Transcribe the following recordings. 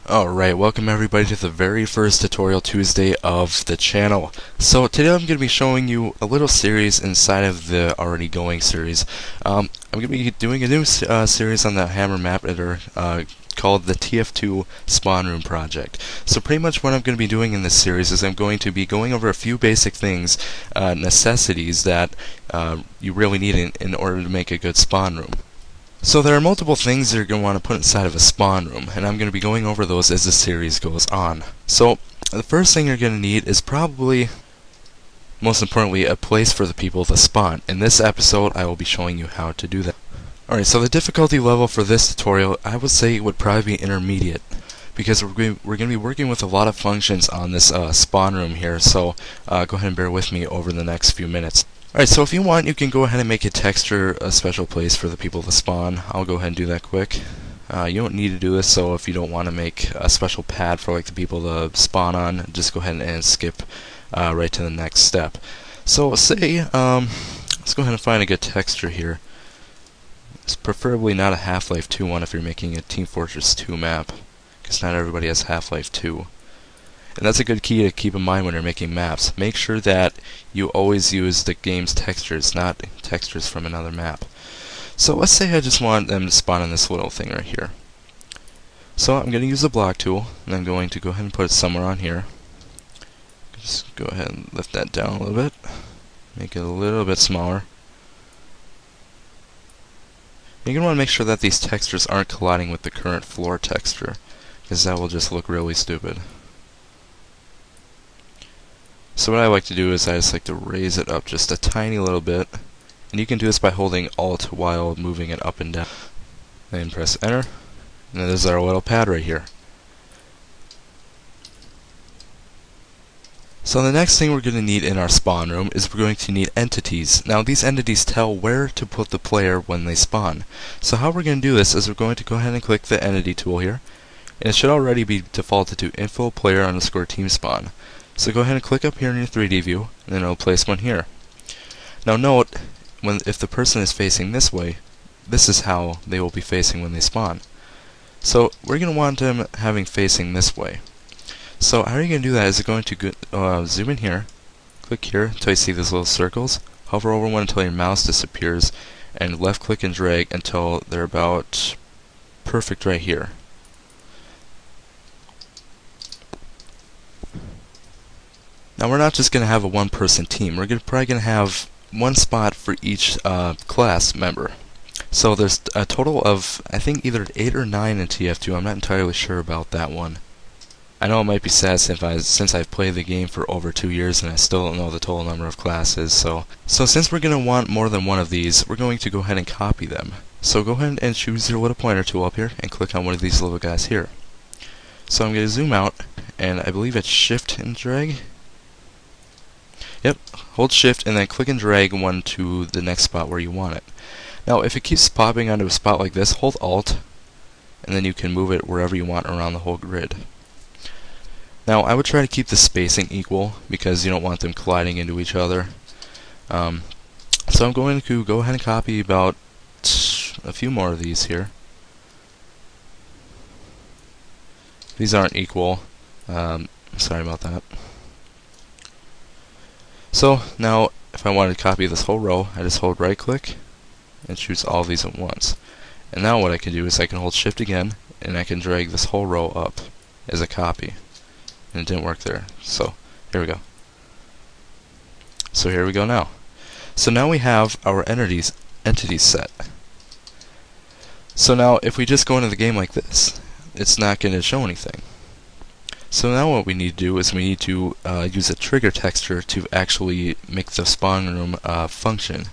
Alright, welcome everybody to the very first Tutorial Tuesday of the channel. So today I'm going to be showing you a little series inside of the already going series. I'm going to be doing a new series on the Hammer map editor called the TF2 Spawnroom project. So pretty much what I'm going to be doing in this series is I'm going to be going over a few basic things, necessities that you really need in order to make a good spawn room. So there are multiple things you're going to want to put inside of a spawn room, and I'm going to be going over those as the series goes on. So the first thing you're going to need is probably, most importantly, a place for the people to spawn. In this episode, I will be showing you how to do that. Alright, so the difficulty level for this tutorial, I would say it would probably be intermediate, because we're going to be working with a lot of functions on this spawn room here, so go ahead and bear with me over the next few minutes. Alright, so if you want, you can go ahead and make a texture a special place for the people to spawn. I'll go ahead and do that quick. You don't need to do this, so if you don't want to make a special pad for like the people to spawn on, just go ahead and skip right to the next step. So say, let's go ahead and find a good texture here. It's preferably not a Half-Life 2 one if you're making a Team Fortress 2 map, because not everybody has Half-Life 2. And that's a good key to keep in mind when you're making maps. Make sure that you always use the game's textures, not textures from another map. So let's say I just want them to spawn in this little thing right here. So I'm going to use the block tool, and I'm going to go ahead and put it somewhere on here. Just go ahead and lift that down a little bit. Make it a little bit smaller. You're going to want to make sure that these textures aren't colliding with the current floor texture, because that will just look really stupid. So what I like to do is I just like to raise it up just a tiny little bit, and you can do this by holding Alt while moving it up and down. Then press Enter, and then there's our little pad right here. So the next thing we're going to need in our spawn room is we're going to need entities. Now these entities tell where to put the player when they spawn. So how we're going to do this is we're going to go ahead and click the entity tool here, and it should already be defaulted to info player underscore team spawn. So go ahead and click up here in your 3D view, and then it'll place one here. Now note, if the person is facing this way, this is how they will be facing when they spawn. So we're going to want them having facing this way. So how are you going to do that is going to zoom in here, click here until you see these little circles, hover over one until your mouse disappears, and left click and drag until they're about perfect right here. Now we're not just going to have a one-person team. We're probably going to have one spot for each class member. So there's a total of, I think, either 8 or 9 in TF2. I'm not entirely sure about that one. I know it might be sad since I've played the game for over 2 years and I still don't know the total number of classes. So since we're going to want more than one of these, we're going to go ahead and copy them. So go ahead and choose your little pointer tool up here and click on one of these little guys here. So I'm going to zoom out, and I believe it's Shift and drag. Yep, hold Shift and then click and drag one to the next spot where you want it. Now if it keeps popping onto a spot like this, hold Alt, and then you can move it wherever you want around the whole grid. Now I would try to keep the spacing equal, because you don't want them colliding into each other. So I'm going to go ahead and copy about a few more of these here. These aren't equal. Sorry about that. So now if I wanted to copy this whole row, I just hold right click and choose all these at once. And now what I can do is I can hold Shift again, and I can drag this whole row up as a copy. And it didn't work there. So here we go. So here we go now. So now we have our entities set. So now if we just go into the game like this, it's not going to show anything. So now what we need to do is we need to use a trigger texture to actually make the spawn room function.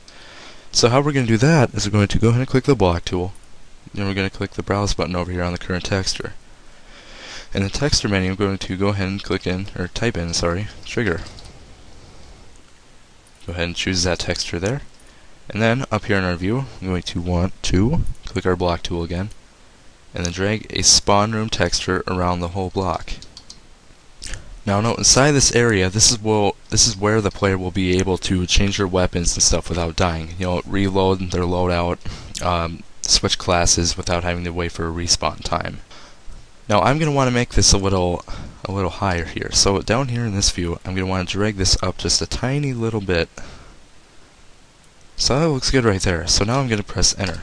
So how we're going to do that is we're going to go ahead and click the block tool, then we're going to click the browse button over here on the current texture. In the texture menu, I'm going to go ahead and type in, trigger. Go ahead and choose that texture there. And then up here in our view, I'm going to want to click our block tool again, and then drag a spawn room texture around the whole block. Now note, inside this area, this is where the player will be able to change their weapons and stuff without dying. You know, reload their loadout, switch classes without having to wait for a respawn time. Now I'm going to want to make this a little higher here. So down here in this view, I'm going to want to drag this up just a tiny little bit. So that looks good right there. So now I'm going to press enter.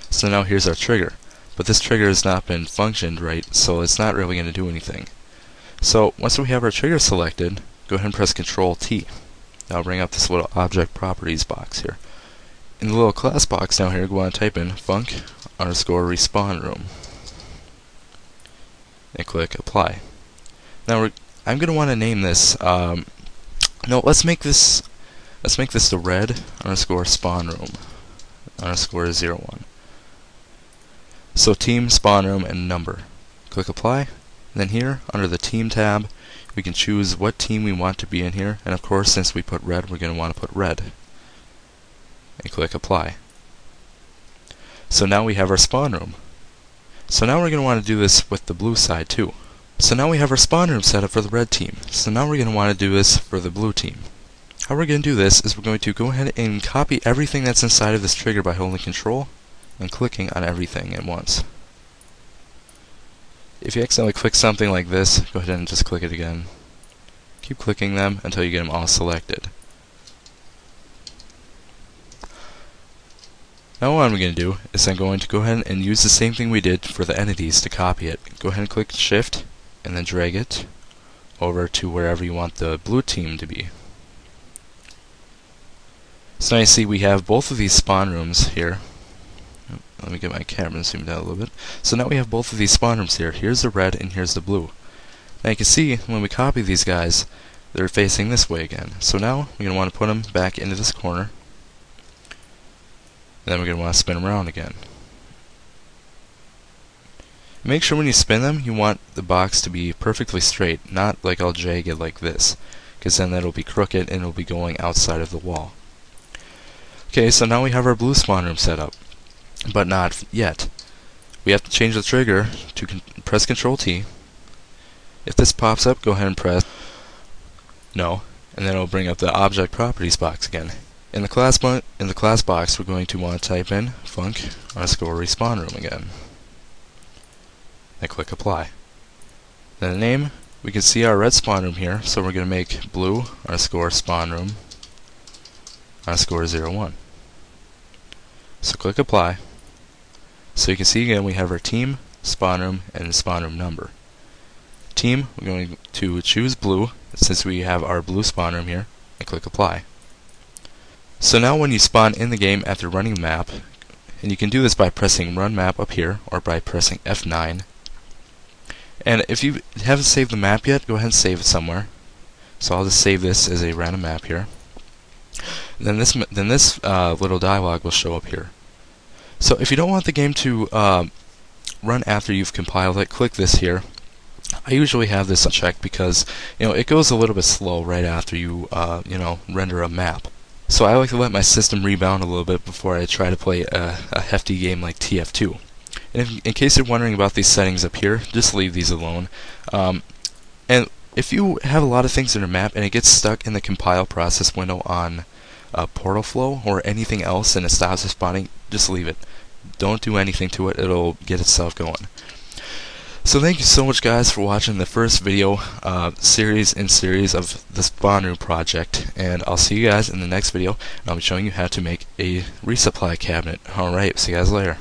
So now here's our trigger. But this trigger has not been functioned right, so it's not really going to do anything. So once we have our trigger selected, go ahead and press Control T. Now I'll bring up this little object properties box here. In the little class box down here, go on and type in func_respawnroom and click apply. Now I'm going to want to name this. No, let's make this the red_spawnroom_01. So team, spawnroom, and number. Click apply. And then here, under the team tab, we can choose what team we want to be in here. And of course, since we put red, we're going to want to put red. And click apply. So now we have our spawn room. So now we're going to want to do this with the blue side too. So now we have our spawn room set up for the red team. So now we're going to want to do this for the blue team. How we're going to do this is we're going to go ahead and copy everything that's inside of this trigger by holding Control and clicking on everything at once. If you accidentally click something like this, go ahead and just click it again. Keep clicking them until you get them all selected. Now what I'm going to do is I'm going to go ahead and use the same thing we did for the entities to copy it. Go ahead and click Shift and then drag it over to wherever you want the blue team to be. So now you see we have both of these spawn rooms here. Let me get my camera zoomed out a little bit. So now we have both of these spawn rooms here. Here's the red and here's the blue. Now you can see when we copy these guys, they're facing this way again. So now we're going to want to put them back into this corner. And then we're going to want to spin them around again. Make sure when you spin them, you want the box to be perfectly straight, not like all jagged like this, because then that'll be crooked and it'll be going outside of the wall. Okay, so now we have our blue spawn room set up. But not yet. We have to change the trigger to press Control T. If this pops up, go ahead and press No, and then it'll bring up the object properties box again. In the class box, we're going to want to type in func_respawnroom again. And click apply. Then the name, we can see our red spawn room here, so we're going to make blue_spawnroom_01. So click apply. So you can see again we have our team, spawn room, and spawn room number. Team, we're going to choose blue since we have our blue spawn room here, and click apply. So now when you spawn in the game after running the map, and you can do this by pressing run map up here or by pressing F9. And if you haven't saved the map yet, go ahead and save it somewhere. So I'll just save this as a random map here. Then this little dialog will show up here. So if you don't want the game to run after you've compiled it, click this here. I usually have this unchecked because it goes a little bit slow right after you render a map. So I like to let my system rebound a little bit before I try to play a hefty game like TF2. And in case you're wondering about these settings up here, just leave these alone. And if you have a lot of things in your map and it gets stuck in the compile process window on portal flow or anything else and it stops spawning, just leave it. Don't do anything to it, it'll get itself going. So thank you so much guys for watching the first video series of the Spawnroom project, and I'll see you guys in the next video, and I'll be showing you how to make a resupply cabinet. Alright, see you guys later.